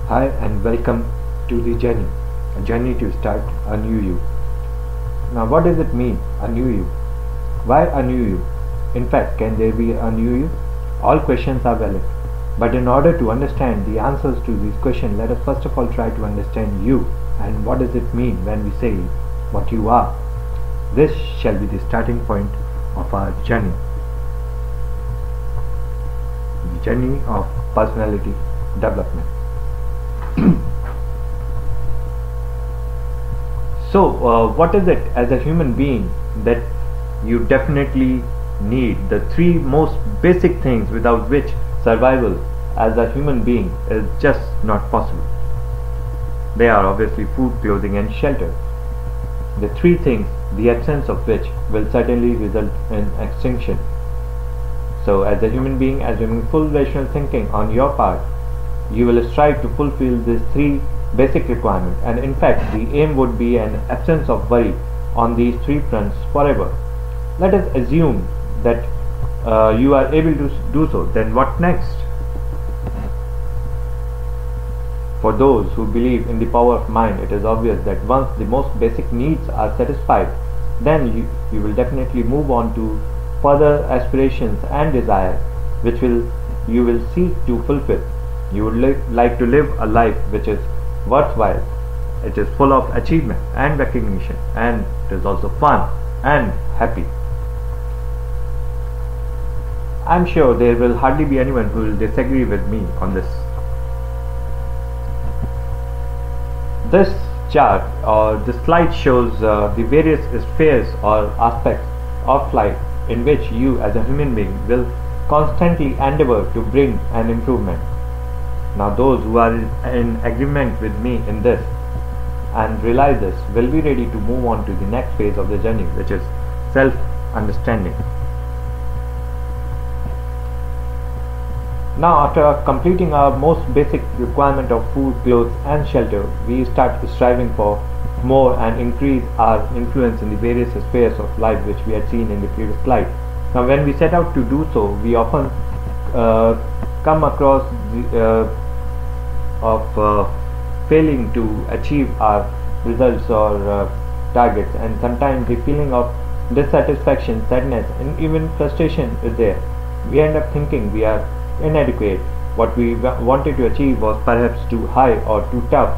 Hi and welcome to the journey, a journey to start a new you. Now, what does it mean, a new you? Why a new you? In fact, can there be a new you? All questions are valid. But in order to understand the answers to these questions, let us first of all try to understand you and what does it mean when we say what you are. This shall be the starting point of our journey. The journey of personality development. So, what is it as a human being that you definitely need? The three most basic things without which survival as a human being is just not possible. They are obviously food, clothing and shelter. The three things, the absence of which will certainly result in extinction. So as a human being, assuming full rational thinking on your part, you will strive to fulfill these three basic requirements, and in fact the aim would be an absence of worry on these three fronts forever. Let us assume that you are able to do so. Then what next? For those who believe in the power of mind, it is obvious that once the most basic needs are satisfied, then you will definitely move on to further aspirations and desires which you will seek to fulfill. You would like to live a life which is worthwhile. It is full of achievement and recognition, and it is also fun and happy. I am sure there will hardly be anyone who will disagree with me on this. This chart or this slide shows the various spheres or aspects of life in which you as a human being will constantly endeavor to bring an improvement. Now those who are in agreement with me in this and realize this will be ready to move on to the next phase of the journey, which is self-understanding. Now after completing our most basic requirement of food, clothes and shelter, we start striving for more and increase our influence in the various spheres of life which we had seen in the previous slide. Now when we set out to do so, we often come across failing to achieve our results or targets, and sometimes the feeling of dissatisfaction, sadness and even frustration is there. We end up thinking we are inadequate. What we wanted to achieve was perhaps too high or too tough.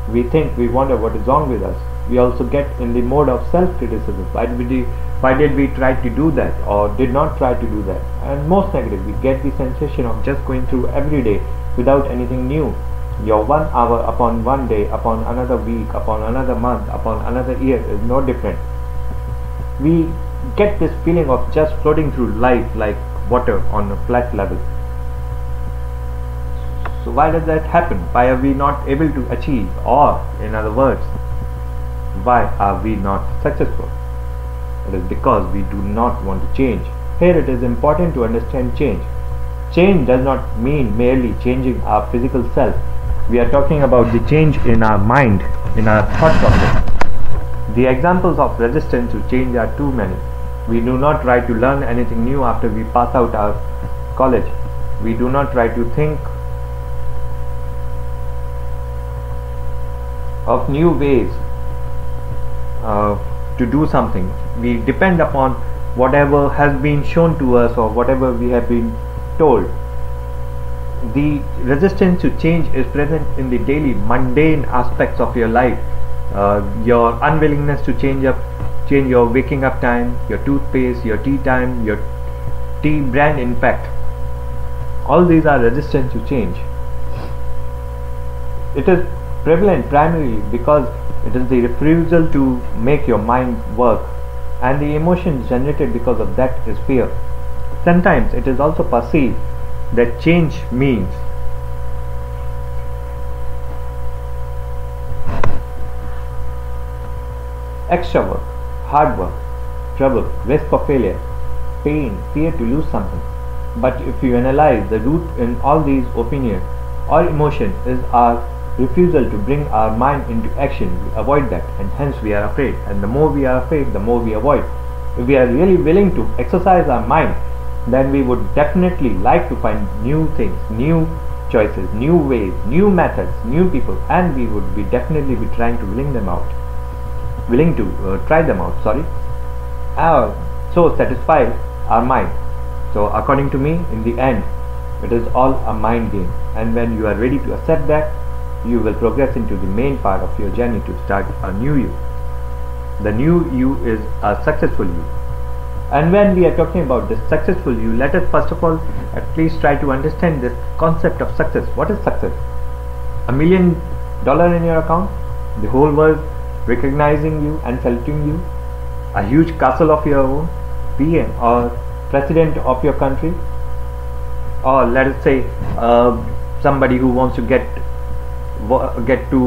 We think, we wonder what is wrong with us. We also get in the mode of self-criticism. Why did we try to do that or did not try to do that? And most negative, we get the sensation of just going through every day without anything new. Your 1 hour upon one day, upon another week, upon another month, upon another year is no different. We get this feeling of just floating through life like water on a flat level. So why does that happen? Why are we not able to achieve? Or in other words, why are we not successful? It is because we do not want to change. Here it is important to understand change. Change does not mean merely changing our physical self. We are talking about the change in our mind, in our thought process. The examples of resistance to change are too many. We do not try to learn anything new after we pass out our college. We do not try to think of new ways to do something. We depend upon whatever has been shown to us or whatever we have been told. The resistance to change is present in the daily mundane aspects of your life. Your unwillingness to change your waking up time, your toothpaste, your tea time, your tea brand, in fact. All these are resistance to change. It is prevalent primarily because it is the refusal to make your mind work, and the emotions generated because of that is fear. Sometimes it is also perceived that change means extra work, hard work, trouble, risk of failure, pain, fear to lose something. But if you analyze the root in all these opinions or emotions is our refusal to bring our mind into action. We avoid that, and hence we are afraid, and the more we are afraid, the more we avoid. If we are really willing to exercise our mind, then we would definitely like to find new things, new choices, new ways, new methods, new people, and we would be definitely be trying to willing to try them out. So satisfy our mind. So according to me, in the end, it is all a mind game, and when you are ready to accept that, you will progress into the main part of your journey to start a new you. The new you is a successful you. And when we are talking about this successful you, let us first of all at least try to understand this concept of success. What is success? $1 million in your account, the whole world recognizing you and saluting you, a huge castle of your own, PM or president of your country, or let us say somebody who wants to get to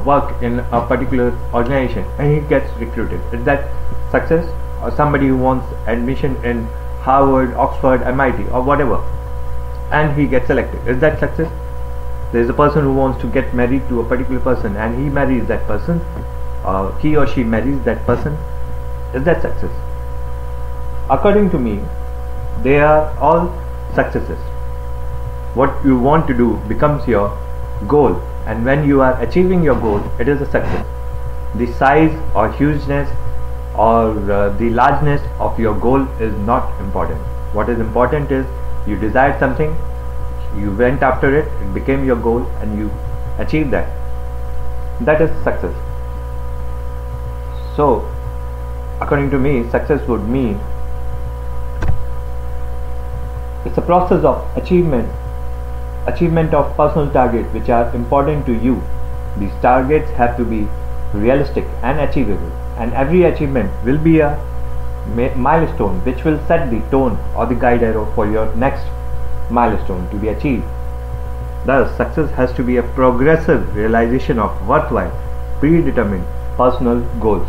work in a particular organization and he gets recruited. Is that success? Or somebody who wants admission in Harvard, Oxford, MIT or whatever, and he gets selected. Is that success? There is a person who wants to get married to a particular person and he marries that person, he or she marries that person. Is that success? According to me, they are all successes. What you want to do becomes your goal, and when you are achieving your goal, it is a success. The size or hugeness or the largeness of your goal is not important. What is important is you desired something, you went after it, it became your goal, and you achieved that. That is success. So according to me, success would mean it's a process of achievement of personal targets which are important to you. These targets have to be realistic and achievable, and every achievement will be a milestone which will set the tone or the guide arrow for your next milestone to be achieved. Thus, success has to be a progressive realization of worthwhile, predetermined personal goals.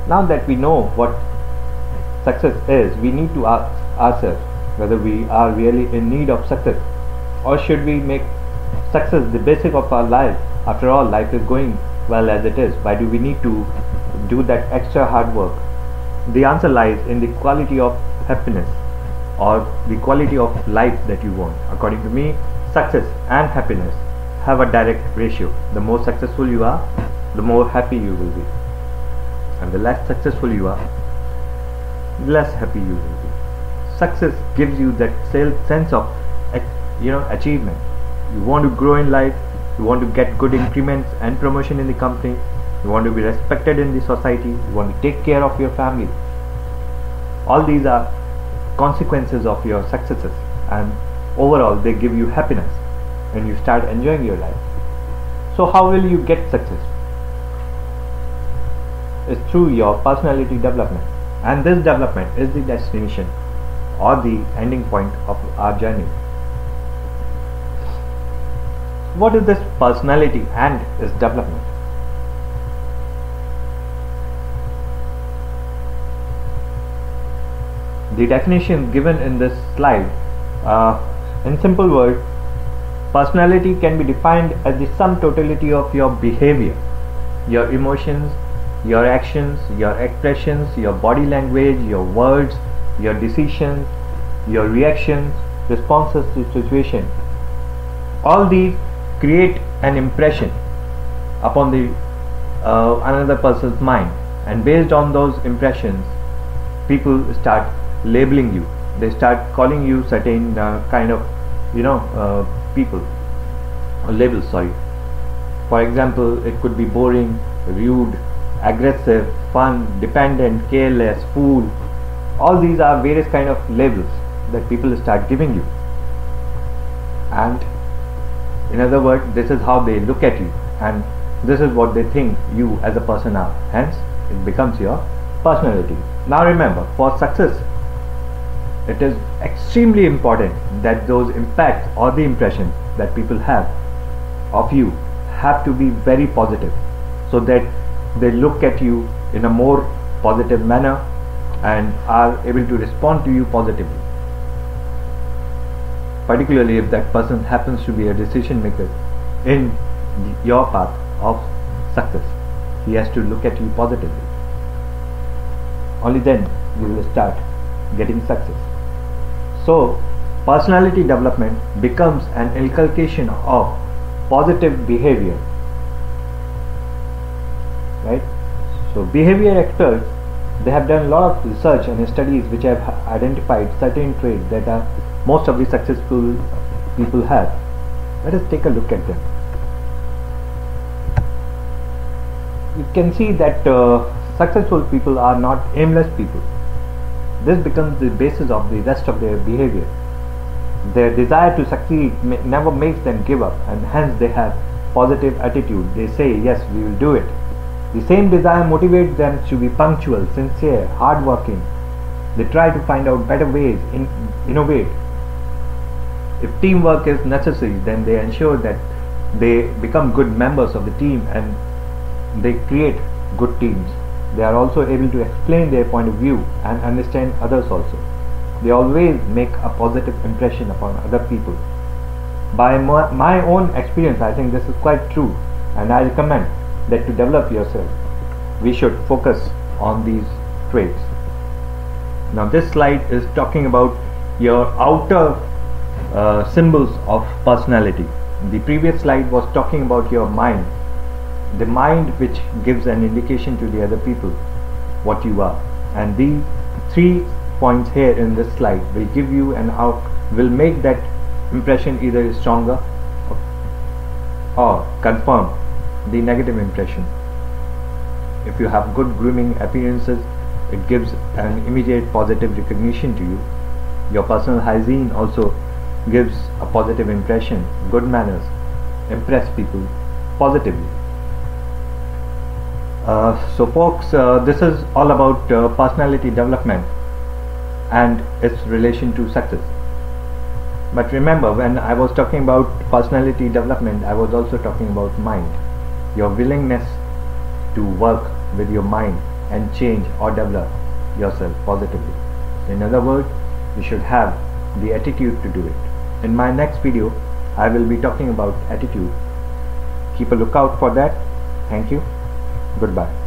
Now that we know what success is, we need to ask ourselves whether we are really in need of success, or should we make success the basic of our life. After all, life is going well as it is. Why do we need to do that extra hard work? The answer lies in the quality of happiness or the quality of life that you want. According to me, success and happiness have a direct ratio. The more successful you are, the more happy you will be, and the less successful you are, the less happy you will be. Success gives you that sense of achievement. You want to grow in life, you want to get good increments and promotion in the company, you want to be respected in the society, you want to take care of your family. All these are consequences of your successes, and overall they give you happiness and you start enjoying your life. So how will you get success? It's through your personality development, and this development is the destination or the ending point of our journey. What is this personality and its development? The definition given in this slide, in simple words, personality can be defined as the sum totality of your behavior, your emotions, your actions, your expressions, your body language, your words, your decisions, your reactions, responses to situation. All these create an impression upon the another person's mind, and based on those impressions, people start labeling you. They start calling you certain kind of people or labels. For example, it could be boring, rude, aggressive, fun, dependent, careless, fool. All these are various kind of labels that people start giving you, and in other words, this is how they look at you, and this is what they think you as a person are. Hence, it becomes your personality. Now remember, for success, it is extremely important that those impacts or the impressions that people have of you have to be very positive, so that they look at you in a more positive manner and are able to respond to you positively. Particularly if that person happens to be a decision maker in your path of success, he has to look at you positively. Only then we will start getting success. So personality development becomes an inculcation of positive behavior, right? So behavior experts, they have done a lot of research and studies which have identified certain traits that are most of the successful people have. Let us take a look at them. You can see that successful people are not aimless people. This becomes the basis of the rest of their behavior. Their desire to succeed never makes them give up, and hence they have positive attitude. They say, yes, we will do it. The same desire motivates them to be punctual, sincere, hardworking. They try to find out better ways, innovate. If teamwork is necessary, then they ensure that they become good members of the team and they create good teams. They are also able to explain their point of view and understand others also. They always make a positive impression upon other people. By my own experience, I think this is quite true, and I recommend that to develop yourself, we should focus on these traits. Now this slide is talking about your outer symbols of personality. The previous slide was talking about your mind, the mind which gives an indication to the other people what you are, and these 3 points here in this slide will give you will make that impression either stronger or confirm the negative impression. If you have good grooming appearances, it gives an immediate positive recognition to you. Your personal hygiene also gives a positive impression. Good manners impress people positively. So folks, this is all about personality development and its relation to success. But remember, when I was talking about personality development, I was also talking about mind. Your willingness to work with your mind and change or develop yourself positively. In other words, you should have the attitude to do it. In my next video, I will be talking about attitude. Keep a lookout for that. Thank you. Goodbye.